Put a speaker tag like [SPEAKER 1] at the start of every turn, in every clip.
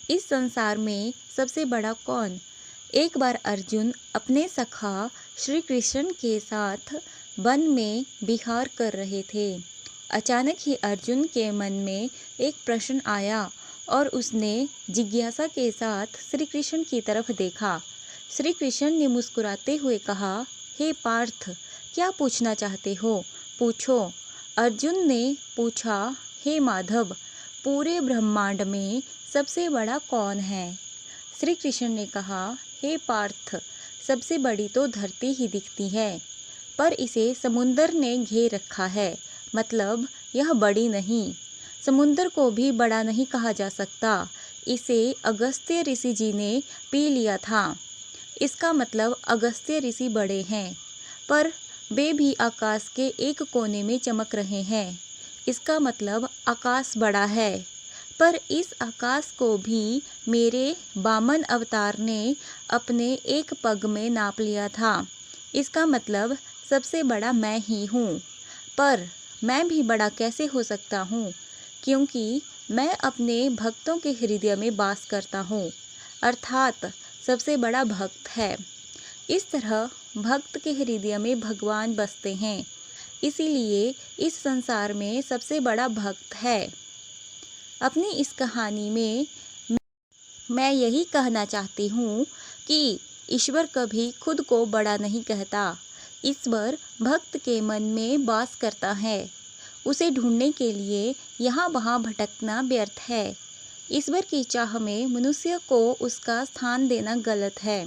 [SPEAKER 1] इस संसार में सबसे बड़ा कौन? एक बार अर्जुन अपने सखा श्री कृष्ण के साथ वन में विहार कर रहे थे। अचानक ही अर्जुन के मन में एक प्रश्न आया और उसने जिज्ञासा के साथ श्री कृष्ण की तरफ देखा। श्री कृष्ण ने मुस्कुराते हुए कहा, हे पार्थ, क्या पूछना चाहते हो? पूछो। अर्जुन ने पूछा, हे माधव, पूरे ब्रह्मांड में सबसे बड़ा कौन है? श्री कृष्ण ने कहा, हे पार्थ, सबसे बड़ी तो धरती ही दिखती है, पर इसे समुंदर ने घेर रखा है, मतलब यह बड़ी नहीं। समुंदर को भी बड़ा नहीं कहा जा सकता, इसे अगस्त्य ऋषि जी ने पी लिया था। इसका मतलब अगस्त्य ऋषि बड़े हैं, पर वे भी आकाश के एक कोने में चमक रहे हैं। इसका मतलब आकाश बड़ा है, पर इस आकाश को भी मेरे वामन अवतार ने अपने एक पग में नाप लिया था। इसका मतलब सबसे बड़ा मैं ही हूँ। पर मैं भी बड़ा कैसे हो सकता हूँ, क्योंकि मैं अपने भक्तों के हृदय में वास करता हूँ, अर्थात सबसे बड़ा भक्त है। इस तरह भक्त के हृदय में भगवान बसते हैं, इसीलिए इस संसार में सबसे बड़ा भक्त है। अपनी इस कहानी में मैं यही कहना चाहती हूँ कि ईश्वर कभी खुद को बड़ा नहीं कहता। ईश्वर भक्त के मन में वास करता है। उसे ढूंढने के लिए यहाँ वहाँ भटकना व्यर्थ है। ईश्वर की चाह में मनुष्य को उसका स्थान देना गलत है।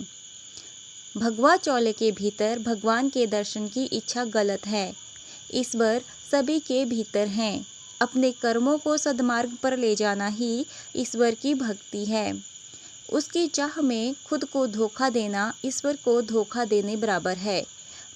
[SPEAKER 1] भगवा चौले के भीतर भगवान के दर्शन की इच्छा गलत है। ईश्वर सभी के भीतर हैं। अपने कर्मों को सद्मार्ग पर ले जाना ही ईश्वर की भक्ति है। उसकी चाह में खुद को धोखा देना ईश्वर को धोखा देने बराबर है।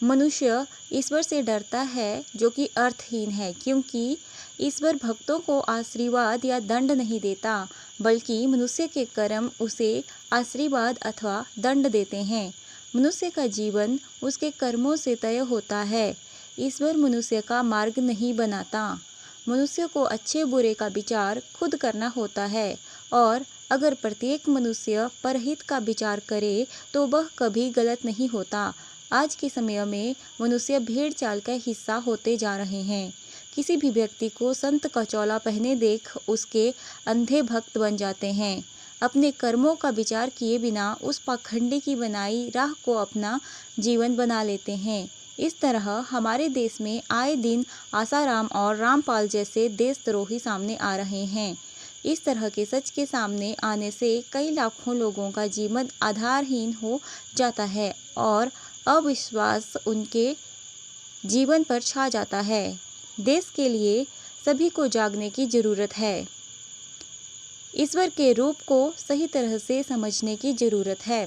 [SPEAKER 1] मनुष्य ईश्वर से डरता है, जो कि अर्थहीन है, क्योंकि ईश्वर भक्तों को आशीर्वाद या दंड नहीं देता, बल्कि मनुष्य के कर्म उसे आशीर्वाद अथवा दंड देते हैं। मनुष्य का जीवन उसके कर्मों से तय होता है। ईश्वर मनुष्य का मार्ग नहीं बनाता। मनुष्य को अच्छे बुरे का विचार खुद करना होता है, और अगर प्रत्येक मनुष्य परहित का विचार करे तो वह कभी गलत नहीं होता। आज के समय में मनुष्य भेड़ चाल का हिस्सा होते जा रहे हैं। किसी भी व्यक्ति को संत का चोला पहने देख उसके अंधे भक्त बन जाते हैं। अपने कर्मों का विचार किए बिना उस पाखंडी की बनाई राह को अपना जीवन बना लेते हैं। इस तरह हमारे देश में आए दिन आसाराम और रामपाल जैसे देशद्रोही सामने आ रहे हैं। इस तरह के सच के सामने आने से कई लाखों लोगों का जीवन आधारहीन हो जाता है और अविश्वास उनके जीवन पर छा जाता है। देश के लिए सभी को जागने की जरूरत है। ईश्वर के रूप को सही तरह से समझने की जरूरत है।